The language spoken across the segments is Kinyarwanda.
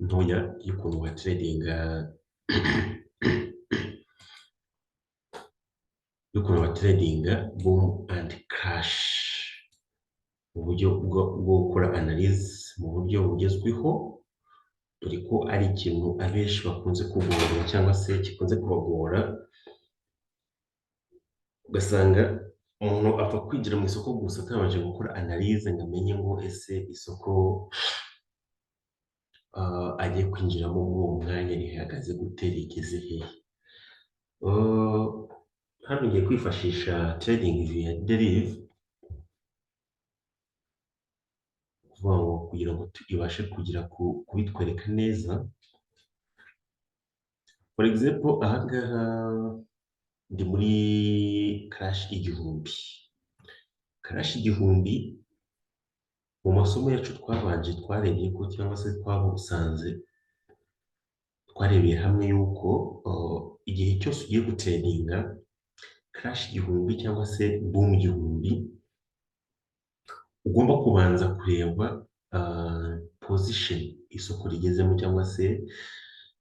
ntoya y'ukuntu watredinga y'ukuntu watredinga boom and crash mu buryo bwo gukora analyze mu buryo bugezweho, dore ko ari ikintu abenshi bakunze kugora cyangwa se gikunze kubagora, ugasanga umuntu apfa kwinjira mu isoko gusa atabanje gukora analyze ngo amenye ngo ese isoko agiye kwinjiramo muri uwo mwanya rihagaze gute, rigeze hehe. Hano ngiye kwifashisha trading via derive kuvuga ngo kugira ngo ibashe kugira kubitwereka neza. For example, ahangaha ndi muri crash igihumbi. Crash igihumbi mu masomo yacu twabanje twarebye ko cyangwa se twabusanze twarebeye hamwe yuko igihe cyose ugiye gutredinga crash igihumbi cyangwa se boom igihumbi, ugomba kubanza kureba position isoko rigezemo cyangwa se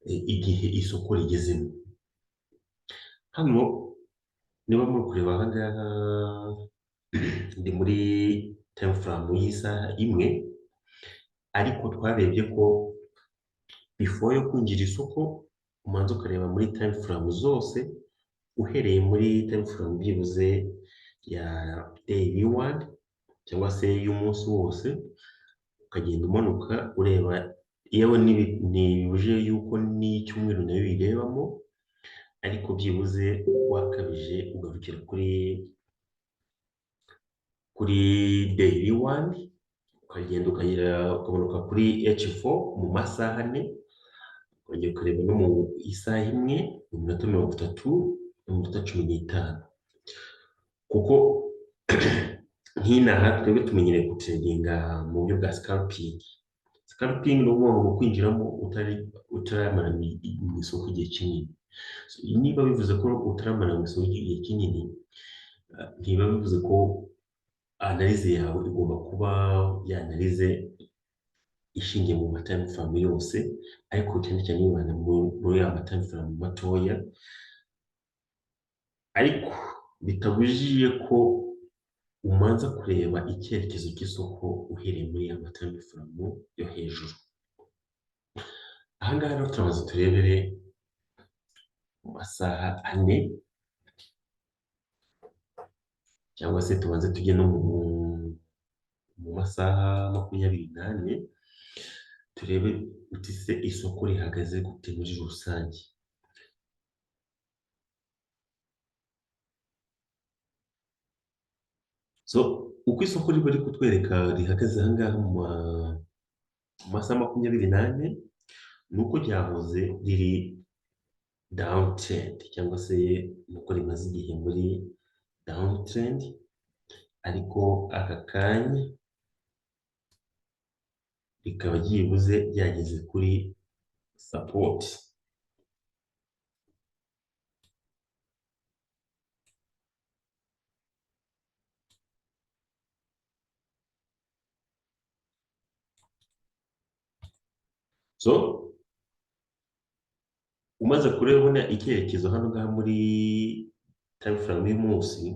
igihe isoko rigezemo. Hano niba muri kureba ahangaha ndi muri time frame y'isaha imwe, ariko twarebye ko before yo kwinjira isoko umanza ukareba muri time frame zose, uhereye muri time frame byibuze ya daily one cyangwa se y'umunsi wose, ukagenda umanuka ureba, yewe ntibibuje yuko n'icyumweru nayo birebamo, ariko byibuze wakabije ugarukira kuri daily one, ukagenda ukamanuka kuri H4 mu masaha ane, ukongera ukareba no mu isaha imwe mu minota 30 n'iminota 15, kuko nk'inaha twebwe tumenyereye gutredinga mu buryo bwa scalping. Scalping ni ukuvuga ngo kwinjiramo utaramara mu isoko igihe kinini. Niba bivuze ko utaramara mu isoko igihe kinini, ntibiba bivuze ko analyze yawe igomba kuba yanalize ishingiye mu matime frame yose, ariko cyane cyane yibanda muri ya matime frame matoya, ariko bitabujije ko umanza kureba icyerekezo cy'isoko uhereye muri ya matime frame yo hejuru. Ahangaha rero turabanza turebere mu masaha ane, cyangwa se tubanze tujye no mu masaha 24, turebe uti se isoko rihagaze gute muri rusange. So uko isoko riba riri kutwereka rihagaze ahangaha mu masaha 24, ni uko ryahoze riri downtrend cyangwa se nuko rimaze igihe muri downtrend, ariko aka kanya rikaba ryibuze ryageze kuri support. So umaze kurebona icyerekezo hano ngaha muri time frame y'umunsi,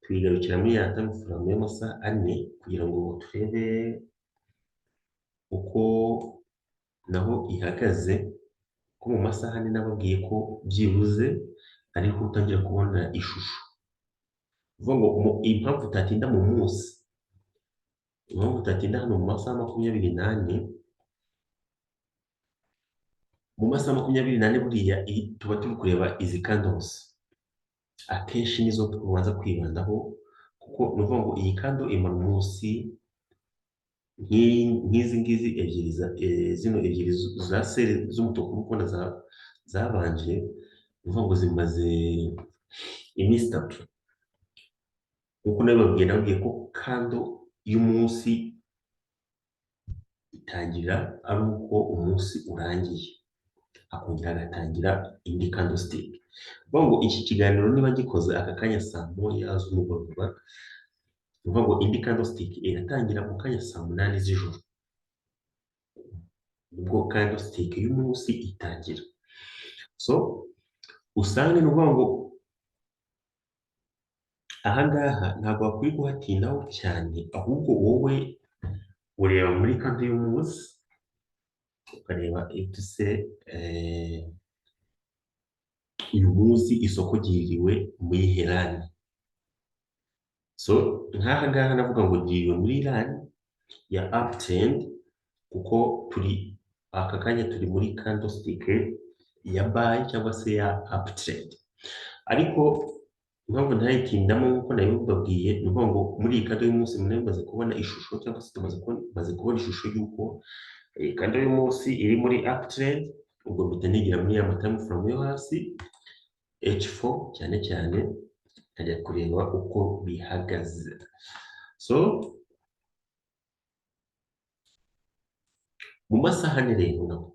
twigarukira muri ya time frame y'amasaha ane kugira ngo turebe uko naho ihagaze, ko mu masaha ane nababwiye ko byibuze ariho utangira kubona ishusho. Uvuga ngo impamvu utatinda mu munsi, impamvu utatinda hano mu masaha 24, mu masaha 24 buriya tuba turi kureba izi candles, akenshi nizo tubanza kwibandaho, kuko ni ukuvuga ngo iyi candle imara umunsi nk'izi ngizi ebyiri zino ebyiri za seri z'umutuku mukunda zabanje, ni ukuvuga ngo zimaze iminsi 3, kuko nababwiye ko candle y'umunsi itangira ari uko umunsi urangiye, akongera agatangira indi candlestick. Uvuga ngo iki kiganiro niba gikoze aka kanya saa 9 z'umugoroba, uvuga ngo indi candlestick iratangira mu kanya saa 8 z'ijoro. nibwo candlestick y'umunsi itangira. So usange ni ukuvuga ngo aha ngaha ntabwo wakwiye kuhatindaho cyane, ahubwo wowe ureba muri candle y'umunsi ukareba se uyu munsi isoko ryiriwe muri herani. So nk'aha ngaha navuga ngo ryiriwe muri rani ya uptrend kuko aka kanya turi muri candlestick ya buy cyangwa se ya uptrend, ariko impamvu ntayitindamo nk'uko nabibabwiye ni ukuvuga ngo muri iyi kado y'umunsi mune mumaze kubona ishusho cyangwa se tumaze kubona ishusho y'uko kado y'umunsi iri muri uptrend, ubwo mpita nigira muri ya time frame yo hasi H4 cyane cyane nkajya kureba uko bihagaze. So mu masaha ane rero nabo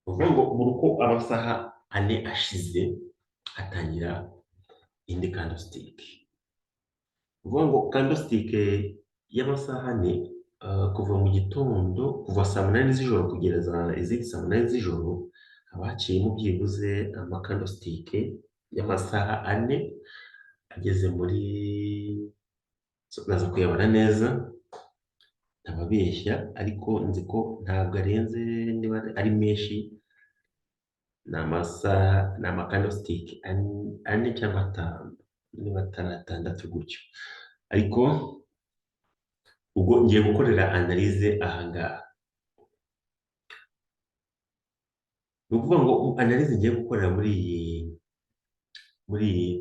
uvuga ngo buri uko amasaha ane ashize hatangira indi candlestick. Uvuga ngo candlestick y'amasaha ane kuva mu gitondo, kuva saa munani z'ijoro kugeza izindi saa munani z'ijoro haba haciyemo byibuze ama candlestick y'amasaha ane ageze muri, naza kuyabona neza ntababeshya, ariko nzi ko ntabwo arenze, niba ari menshi ni ama candlestick ane cyangwa atanu, niba atari atandatu gutyo, ariko ubwo ngiye gukorera analyse aha ngaha. Ni ukuvuga ngo analyse ngiye gukorera muri iyi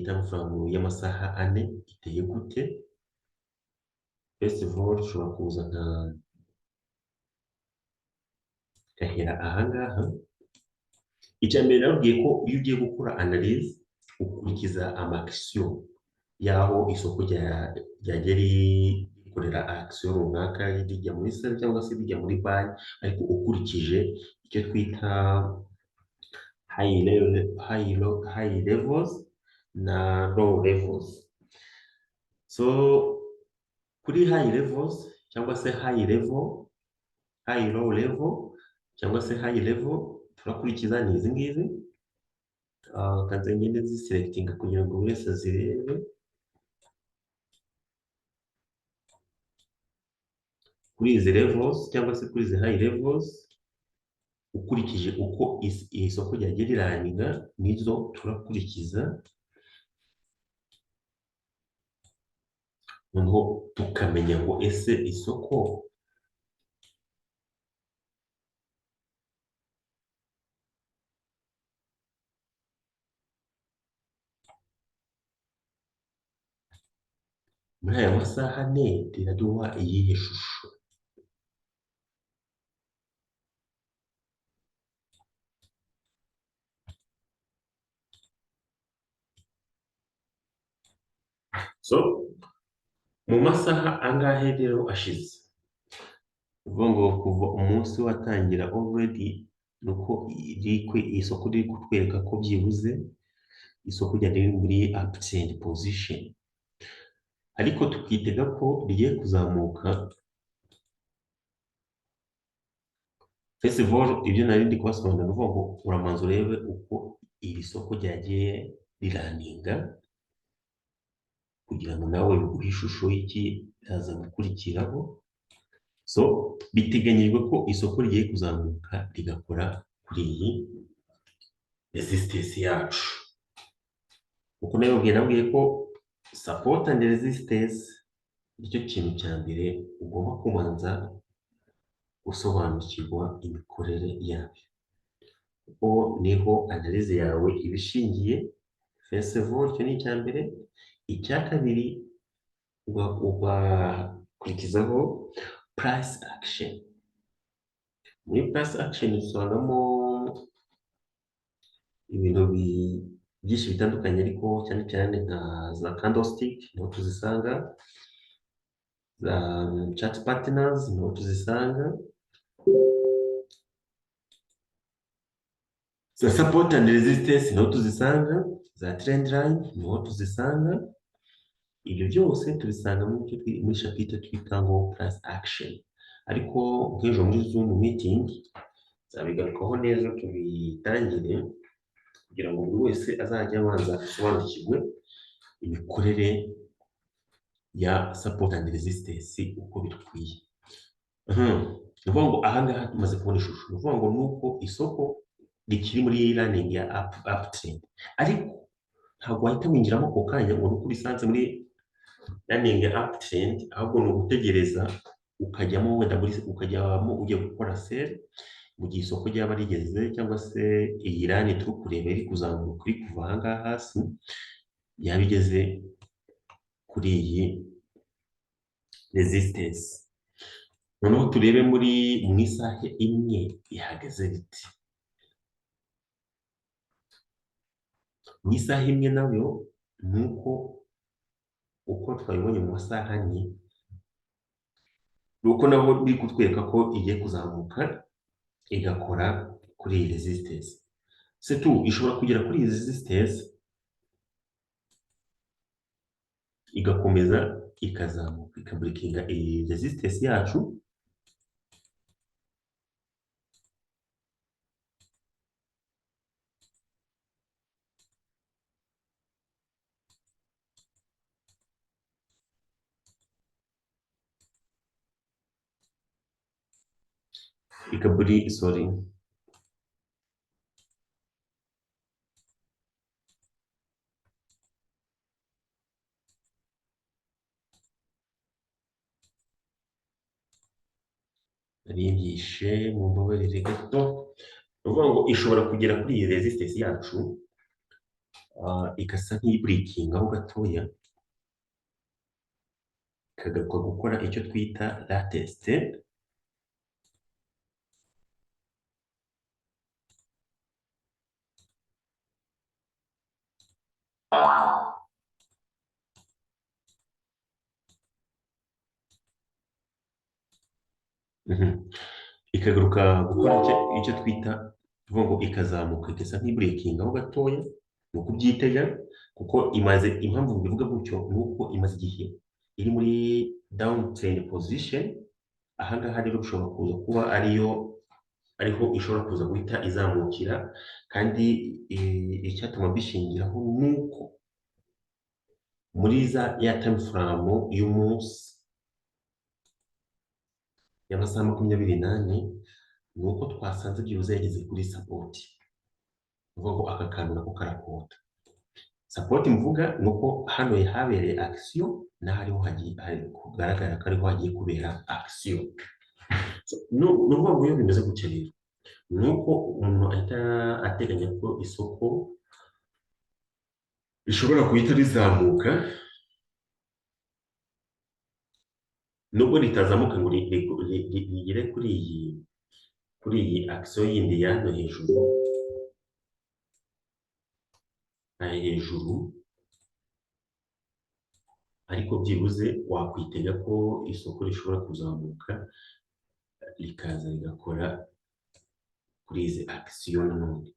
time frame y'amasaha ane iteye gute. First of all ushobora kuza gahera aha ngaha. Icya mbere nababwiye ko iyo ugiye gukora analyse ukurikiza action y'aho isoko ryajya rikorera action runaka, rijya muri sell cyangwa se rijya muri buy, ariko ukurikije icyo twita high levels na low levels. So kuri high levels cyangwa se high low level cyangwa se high level turakurikiza ni izi ngizi, kanze ngende ziselectinga kugira ngo buri wese azirebe. Kuri izi levels cyangwa se kuri izi high levels ukurikije uko iri soko ryagiye riraninga nizo turakurikiza, noneho tukamenya ngo ese isoko muri aya masaha ane riraduha iyihe shusho. So mu masaha angahe rero ashize, uvuga ngo kuva umunsi watangira already nuko isoko riri kutwereka ko byibuze isoko ryari riri muri uptrend position, ariko tukitega ko rigiye kuzamuka. First of all ibyo nari ndi kubasobanurira ni ukuvuga ngo uramanza urebe uko iri soko ryagiye riraninga kugira ngo nawe biguhe ishusho y'iki yaza gukurikiraho. So biteganyijwe ko isoko rigiye kuzamuka rigakora kuri iyi resistance yacu, kuko nabwiye ko support and resistance nicyo kintu cya mbere ugomba kubanza gusobanukirwa imikorere yabyo, kuko niho analyse yawe iba ishingiye. First of all icyo ni icya mbere. Icya kabiri ugakurikizaho price action. Muri price action usangamo ibintu byinshi bitandukanye, ariko cyane cyane nka za candlestick niho tuzisanga, za chart partners niho tuzisanga, za support and resistance niho tuzisanga, za trend line niho tuzisanga. Ibyo byose tubisanga muri chapitre twita ngo price action, ariko nk'ejo muri Zoom meeting nzabigarukaho neza tubitangire kugira ngo buri wese azajye abanza asobanukirwe imikorere ya support and resistance uko bikwiye. Ni ukuvuga ngo aha ngaha tumaze kubona ishusho, ni ukuvuga ngo ni uko isoko rikiri muri running ya uptrend, ariko ntabwo wahita winjiramo ako kanya ngo nuko urisanze muri running ya uptrend, ahubwo ni ugutegereza ukajyamo wenda ukajyamo ugiye gukora sell mu gihe isoko ryaba rigeze, cyangwa se iyi rani turi kureba iri kuzamuka iri kuva aha ngaha hasi yaba igeze kuri iyi resistance. Noneho turebe mu isaha imwe ihagaze biti. Mu isaha imwe nayo ni uko twabibonye mu masaha ane, ni uko naho biri kutwereka ko igiye kuzamuka igakora kuri iyi resistance. Setu ishobora kugera kuri iyi resistance igakomeza ikazamuka ikabreakinga iyi resistance yacu, sorry, aribyishe mu mbabarire gato. Ni ukuvuga ngo ishobora kugera kuri iyi resistance yacu igasa nk'ibreakingaho gatoya, ikagaruka gukora icyo twita latest, ikagaruka gukora icyo twita, tuvuga ngo ikazamuka igasa nk'ibreakingaho gatoya. Ni ukubyitega kuko impamvu bivuga gutyo ni uko imaze igihe iri muri downtrend position. Aha ngaha rero bishobora kuza kuba ariho ishobora kuza guhita izamukira, kandi icyatuma bishingiraho ni uko muri ya time frame y'umunsi y'amasaha 24 ni uko twasanze byibuze yageze kuri support. Uvuga ngo aka kantu nako karakota support. Mvuga ni uko hano habereye action, naho ariho kugaragara ko ariho hagiye kubera action. Ni ukuvuga ngo iyo bimeze gutya rero ni uko umuntu ahita ateganya ko isoko rishobora guhita rizamuka, nubwo ritazamuka ngo rigere kuri iyi action yindi yano hejuru, ariko byibuze wakwitega ko isoko rishobora kuzamuka rikaza rigakora kuri izi action nanone.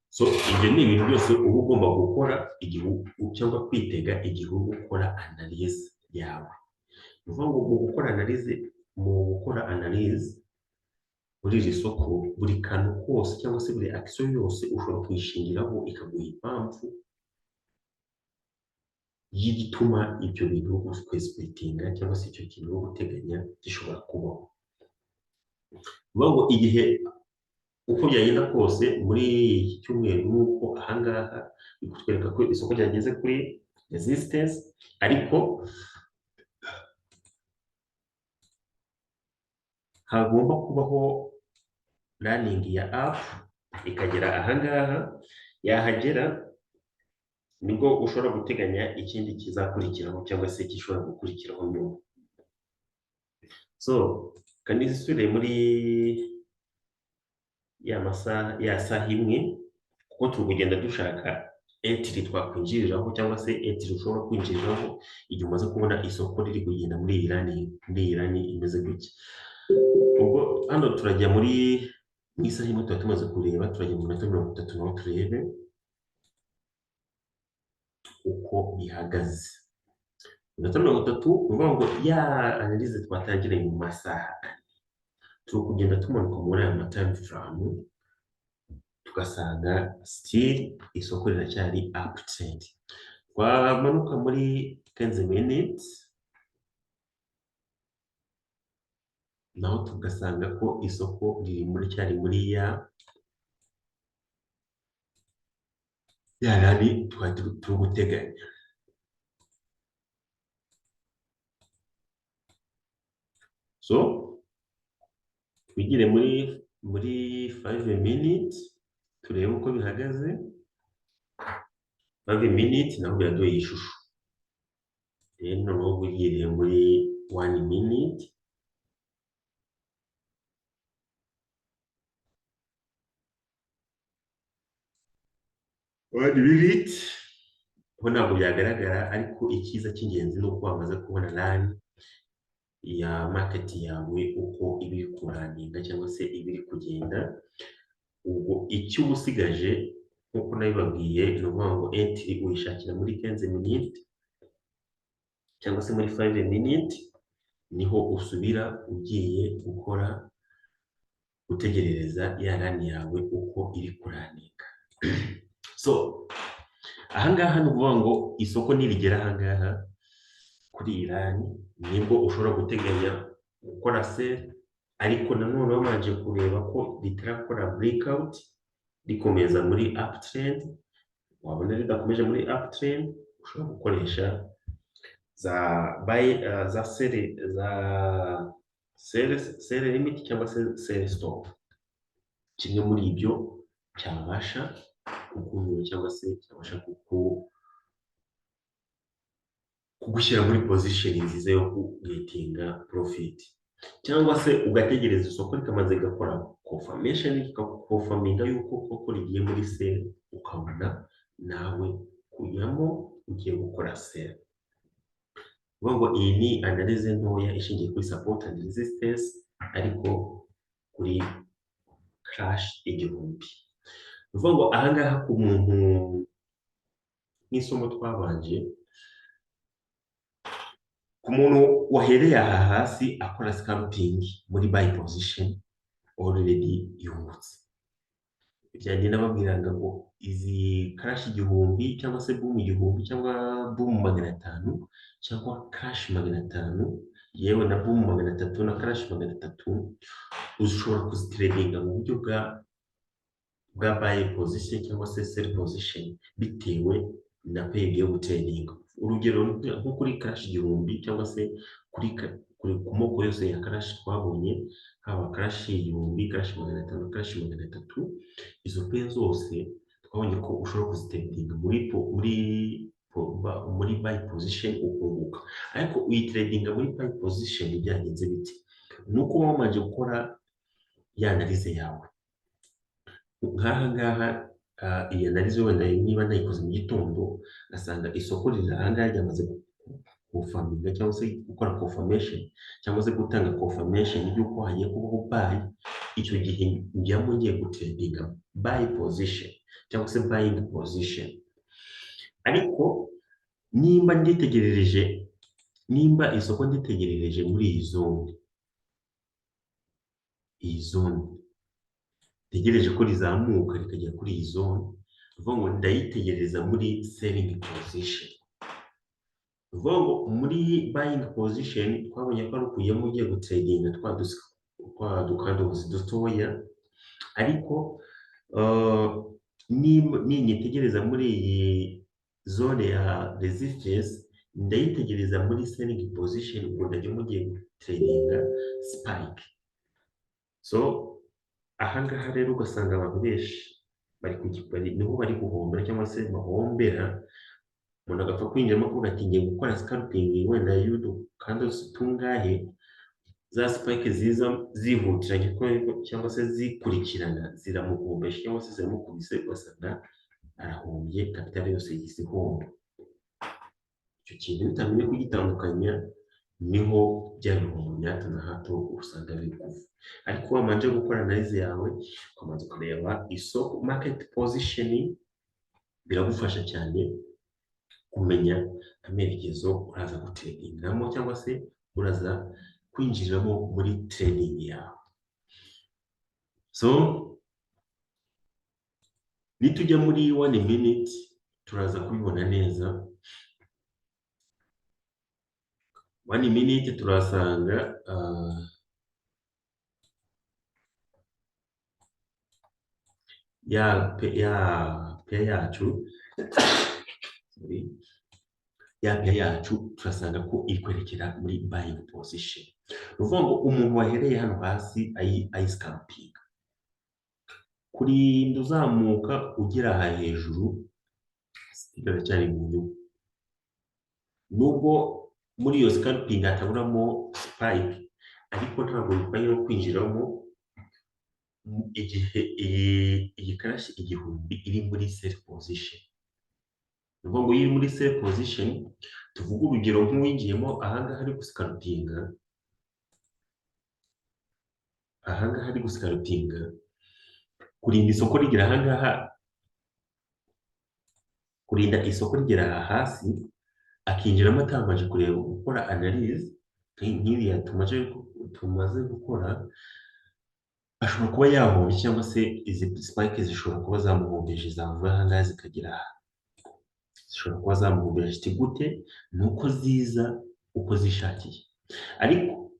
So ibyo ni ibintu byose uba ugomba gukora cyangwa kwitega igihe uri gukora analyse yawe. Ni ukuvuga ngo mu gukora analyse muri iri soko, buri kantu kose cyangwa se buri action yose ushobora kuyishingiraho ikaguha impamvu y'igituma ibyo bintu ukwesipetinga cyangwa se icyo kintu uri guteganya gishobora kubaho. Ni ukuvuga ngo igihe uko byagenda kose muri iki cyumweru nuko aha ngaha bikutwereka ko isoko ryageze kuri resistance, ariko hagomba kubaho running ya up ikagera aha ngaha. Yahagera nibwo ushobora guteganya ikindi kizakurikiraho cyangwa se gishobora gukurikiraho nyuma. So kandi isubire muri ya saha imwe, kuko turi kugenda dushaka entry twakwinjiriraho cyangwa se entry ushobora kwinjiriraho igihe umaze kubona isoko riri kugenda muri iyi rani imeze gutya. Ubwo hano turajya mu isaha imwe tuba tumaze kureba, turajya mu minota 30 naho turebe uko bihagaze. Iminota 30 ni ukuvuga ngo ya analyse twatangiranye mu masaha turi kugenda tumanuka muri aya matime frame tugasanga still isoko riracyari uptrend. Twamanuka muri 15 minutes naho tugasanga ko isoko riri muri cyari muri ya rari twari turi guteganya. So twigire muri 5 minutes turebe uko bihagaze. 5 minutes naho biraduha iyi shusho. Rero noneho wigiriye muri 1 minute. Ho ntabwo byagaragara, ariko icyiza cy'ingenzi ni uko wamaze kubona rani ya market yawe uko iba iri kuraninga cyangwa se iba iri kugenda. Ubwo icyo uba usigaje nk'uko nabibabwiye ni ukuvuga ngo entry uyishakira muri 15 minutes cyangwa se muri 5 minutes, niho usubira ugiye gukora gutegerereza ya rani yawe uko iri kuraninga. So ahangaha ni ukuvuga ngo isoko nirigera ahangaha kuri iyi rani nibwo ushobora guteganya gukora sell, ariko nanone wabanje kureba ko ritarakora breakout rikomeza muri uptrend. Wabona ridakomeje muri uptrend, ushobora gukoresha za sell limit cyangwa se sell stop. Kimwe muri ibyo cyabasha kuguhura cyangwa se cyabasha kugushyira muri position nziza yo kugetinga profit, cyangwa se ugategereza isoko rikamaze gakora confirmation rikakonfaminga yuko koko rigiye muri sell, ukabona nawe kujyamo ugiye gukora sell. Uvuga ngo iyi ni analyse ntoya ishingiye kuri support and resistance, ariko kuri crash igihumbi. Uvuga ngo ahangaha ku muntu nk'isomo twabanje, ku muntu wahereye aha hasi akora scalping muri buy position already yungutse. Byagenda babwiranga ngo izi crash igihumbi cyangwa se boom igihumbi cyangwa boom 500 cyangwa crash 500 yewe na boom 300 na crash 300 ushobora kuzitradinga mu buryo bwa buy position cyangwa se sell position bitewe na peg yo gutradinga. Urugero nko kuri crash igihumbi cyangwa se kuri ku moko yose ya crash twabonye, haba crash igihumbi, crash 500, crash 300, izo peg zose twabonye ko ushobora kuzitradinga muri buy position ukunguka. Ariko uyitradinga muri buy position byagenze bite? Nuko wamanje gukora ya analyse yawe. Nk'aha ngaha iyi analyse wenda niba nayikoze mu gitondo asanga isoko riri ahangaha ryamaze confirminga cyangwa se gukora confirmation cyangwa se gutanga confirmation y'uko hagiye kubaho buy, icyo gihe njyamo ngiye gutradinga buy position cyangwa se buying position. Ariko nimba isoko nditegerereje muri iyi zone tegereje ko rizamuka rikajya kuri iyi zone, uvuga ngo ndayitegereza muri selling position. Uvuga ngo muri buying position twabonye ko ari ukujyamo ugiye gutradinga twa dukandozi dutoya, ariko nitegereza muri iyi zone ya resistance ndayitegereza muri selling position, ubwo ndajyamo ugiye gutradinga spike. So ahangaha rero ugasanga abantu benshi niho bari guhombera cyangwa se bahombera. Umuntu agapfa kwinjiramo kuvuga ati ngiye gukora scalping wenda y'udukandles tungahe, za spike ziza zihutiranye cyangwa se zikurikirana ziramuhombesha cyangwa se ziramukubise, ugasanga arahombye, kapitali yose yize ihomba. Icyo kintu bitamenye kugitandukanya niho bya bihombo bya hato na hato usanga biri kuva. Ariko wamanje gukora analyse yawe ukabanza kureba isoko market positioning, biragufasha cyane kumenya amerekezo uraza gutredingamo cyangwa se uraza kwinjiramo muri trading yawe. So nitujya muri 1 minute turaza kubibona neza. 1 minute turasanga pair yacu sorry, ya pair yacu turasanga ko iri kwerekera muri buying position. Ni ukuvuga ngo umuntu wahereye hano hasi ayiscampinga kurinda uzamuka ugera aha hejuru biracyari mu nyungu, nubwo muri iyo scalping hataburamo spike, ariko ntabwo bikwiye no kwinjiramo igihe iyi karashi igihumbi iri muri sell position. Ni ukuvuga ngo iyo iri muri sell position, tuvuge urugero nk'uwinjiyemo ahangaha ari guscalpinga, ahangaha ari guscalpinga, kurinda isoko rigera ahangaha, kurinda isoko rigera aha hasi, akinjiramo atabanje kureba gukora analyse nk'iriya tumaze gukora, ashobora kuba yahombye cyangwa se izi spike zishobora kuba zamuhombeje, zavuye ahangaha zikagera aha, zishobora kuba zamuhombeje. Ati gute? ni uko ziza uko zishakiye, ariko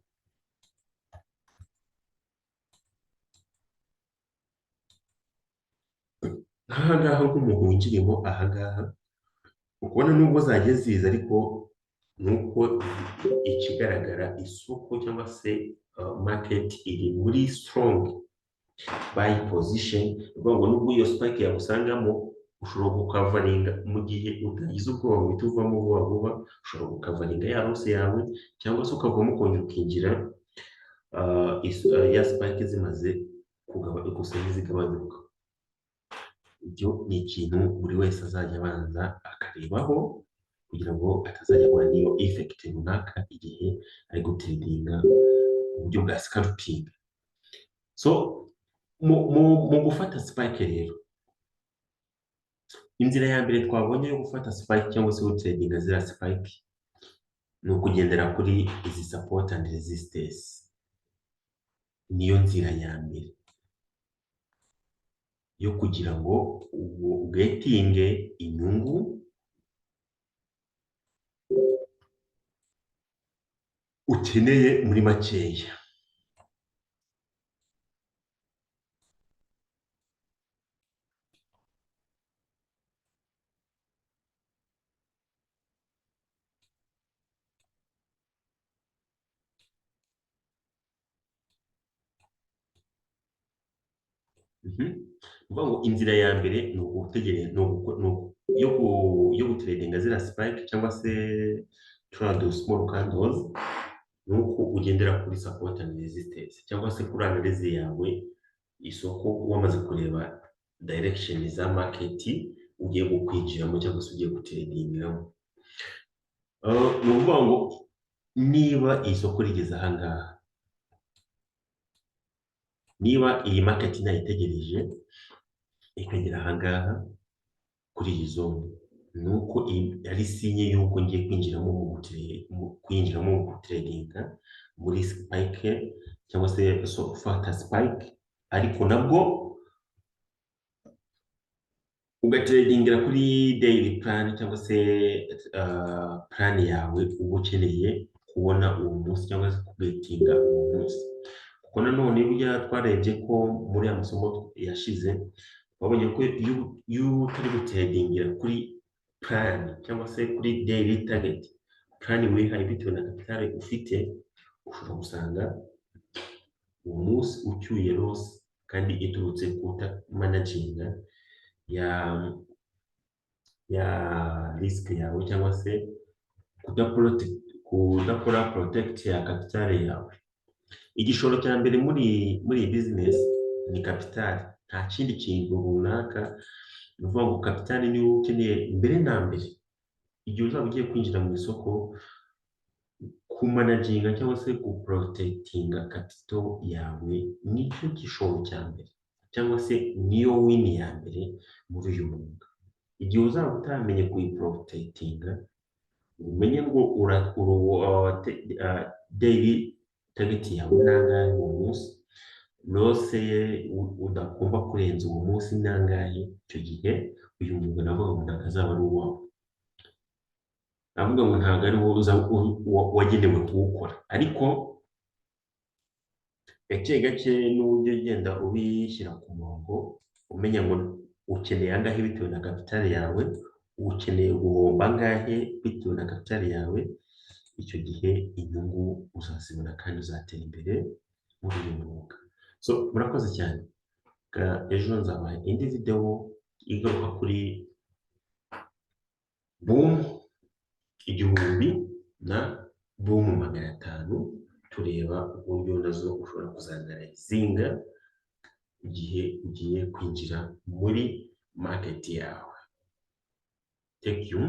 nk'ahangaha nk'umuntu winjiriyemo ahangaha, ukubona nubwo zagiye ziza, ariko nuko ikigaragara isoko cyangwa se market iri muri strong buy position. Ubwo ngo nubwo iyo spike yagusangamo, ushobora gukavaringa mu gihe utagize ubwoba uhita uvamo vuba vuba, ushobora gukavaringa ya loss yawe, cyangwa se ukavamo ukongera ukinjira ya spike zimaze gusa n'izigabanyuka. Ibyo ni ikintu buri wese azajya abanza akarebaho kugira ngo atazajya ahura n'iyo effect runaka igihe ari gutredinga uburyo bwa scalping. So mu gufata spike rero, inzira ya mbere twabonye yo gufata spike cyangwa se gutredinga ziriya spike ni ukugendera kuri izi support and resistance. Niyo nzira ya mbere yo kugira ngo ugetinge inyungu ukeneye muri makeya. Ngo inzira ya mbere ni ugutegereza yo gutredinga ziriya spike cyangwa se trade small candles, ni uko ugendera kuri support and resistance cyangwa se kuri analyze yawe isoko, wamaze kureba direction za market ugiye gukwinjiramo cyangwa se ugiye gutredingamo. Ni ukuvuga ngo niba isoko rigeze ahangaha, niba iyi market nayitegereje ikagera ahangaha kuri iyi zone, ni uko ari sinye y'uko ngiye kwinjiramo mu gutredinga muri spike cyangwa se gufata spike, ariko nabwo ugatredingira kuri daily plan cyangwa se plan yawe uba ukeneye kubona uwo munsi cyangwa se kubetinga uwo munsi. Kuko nanone burya twarebye ko muri amasomo yashize babonye ko iyo utari gutredingira kuri plan cyangwa se kuri daily target, plan wihaye bitewe na capital ufite, ushobora gusanga uwo munsi ucyuye loss kandi iturutse kuta managinga ya risk yawe cyangwa se kudakora protect ya capital yawe. Igishoro cya mbere muri business ni capital, nta kindi kintu runaka. Ni ukuvuga ngo capital niyo ukeneye mbere na mbere igihe uzaba ugiye kwinjira mu isoko, kumanaginga cyangwa se guprotectinga capital yawe nicyo gishoro cya mbere cyangwa se niyo win ya mbere muri uyu mwuga. igihe uzaba utamenye kuyiprotectinga, umenye ngo daily target yawe nangahe uwo munsi, lose udagomba kurenza uwo munsi nangahe, icyo gihe uyu mwuga navuga ngo ntabwo azaba ari uwawe. Navuga ngo ntabwo ari wowe wagenewe kuwukora, ariko gake gake n'uburyo ugenda ubishyira ku murongo, umenya ngo ukeneye angahe bitewe na kapitali yawe, ukeneye guhomba angahe bitewe na kapitali yawe, icyo gihe inyungu uzazibona kandi uzatera imbere muri uyu mwuga. So murakoze cyane, ejo nzabaha indi video igaruka kuri boom 1000 na boom 500, tureba uburyo nazo ushobora kuzanarayizinga igihe ugiye kwinjira muri market yawe. Thank you.